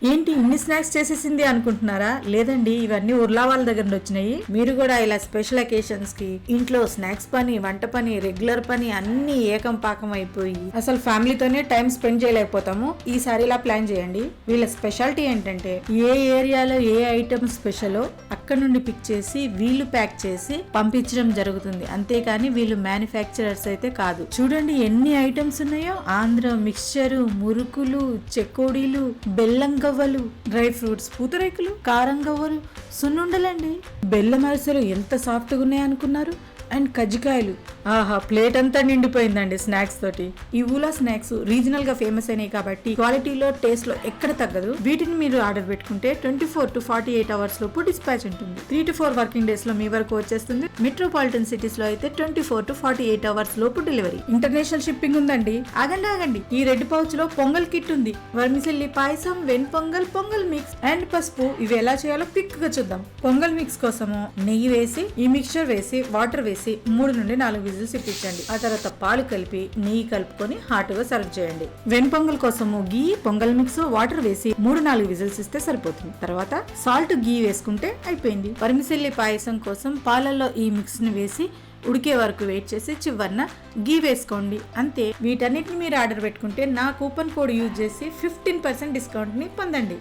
ఏంటి ఇన్ని స్నాక్స్ చేసేసింది అనుకుంటున్నారా? లేదండి, ఇవన్నీ ఉర్లా వాళ్ళ దగ్గర నుండి వచ్చినాయి. మీరు కూడా ఇలా స్పెషల్ అకేషన్స్ కి ఇంట్లో స్నాక్స్ పని, వంట పని, రెగ్యులర్ పని అన్ని ఏకం పాకం అయిపోయి అసలు ఫ్యామిలీతోనే టైం స్పెండ్ చేయలేకపోతాము. ఈసారి ఇలా ప్లాన్ చేయండి. వీళ్ళ స్పెషాలిటీ ఏంటంటే ఏ ఏరియాలో ఏ ఐటమ్ స్పెషలో అక్కడ నుండి పిక్ చేసి వీళ్ళు ప్యాక్ చేసి పంపించడం జరుగుతుంది. అంతేకాని వీళ్ళు మ్యానుఫ్యాక్చరర్స్ అయితే కాదు. చూడండి ఎన్ని ఐటమ్స్ ఉన్నాయో. ఆంధ్ర మిక్స్చరు, మురుకులు, చెకోడీలు, బెల్లం గవ్వలు, డ్రై ఫ్రూట్స్, పూతరేకులు, కారం గవ్వలు, సున్నుండలండి, బెల్లం అరిసెలు ఎంత సాఫ్ట్గా ఉన్నాయనుకున్నారు. అండ్ కజ్జికాయలు. ఆహా, ప్లేట్ అంతా నిండిపోయిందండి స్నాక్స్ తోటి. ఈ ఊలా స్నాక్స్ రీజనల్ గా ఫేమస్ అయినాయి కాబట్టి క్వాలిటీలో, టేస్ట్ లో ఎక్కడ తగ్గదు. వీటిని మీరు ఆర్డర్ పెట్టుకుంటే 24 to 48 అవర్స్ లోపు డిస్పాచ్ ఉంటుంది. 3 to 4 వర్కింగ్ డేస్ లో మీ వరకు వచ్చేస్తుంది. మెట్రోపాలిటన్ సిటీస్ లో అయితే 24 to 48 అవర్స్ లోపు డెలివరీ. ఇంటర్నేషనల్ షిప్పింగ్ ఉందండి. ఆగండి, ఈ రెడ్ పౌచ్ లో పొంగల్ కిట్ ఉంది. Vermicelli payasam, when pongal, pongal mix and పసుపు. ఇవి ఎలా చేయాలో క్విక్ గా చూద్దాం. పొంగల్ మిక్స్ కోసము నెయ్యి వేసి, ఈ మిక్చర్ వేసి, వాటర్ వేసి 3 నుండి 4 విజిల్స్ ఇప్పించండి. ఆ తర్వాత పాలు కలిపి నెయ్యి కలుపుకొని హాట్ గా సర్వ్ చేయండి. వెన్ పొంగల్ కోసము గీ, పొంగల్ మిక్స్, వాటర్ వేసి 3-4 విజిల్స్ ఇస్తే సరిపోతుంది. తర్వాత సాల్ట్, గీ వేసుకుంటే అయిపోయింది. వర్మిసెల్లి పాయసం కోసం పాలల్లో ఈ మిక్స్ ని వేసి ఉడికే వరకు వెయిట్ చేసి చివరన గీ వేసుకోండి. అంతే. వీటన్నిటిని మీరు ఆర్డర్ పెట్టుకుంటే నా కూపన్ కోడ్ యూజ్ చేసి 15% డిస్కౌంట్ ని పొందండి.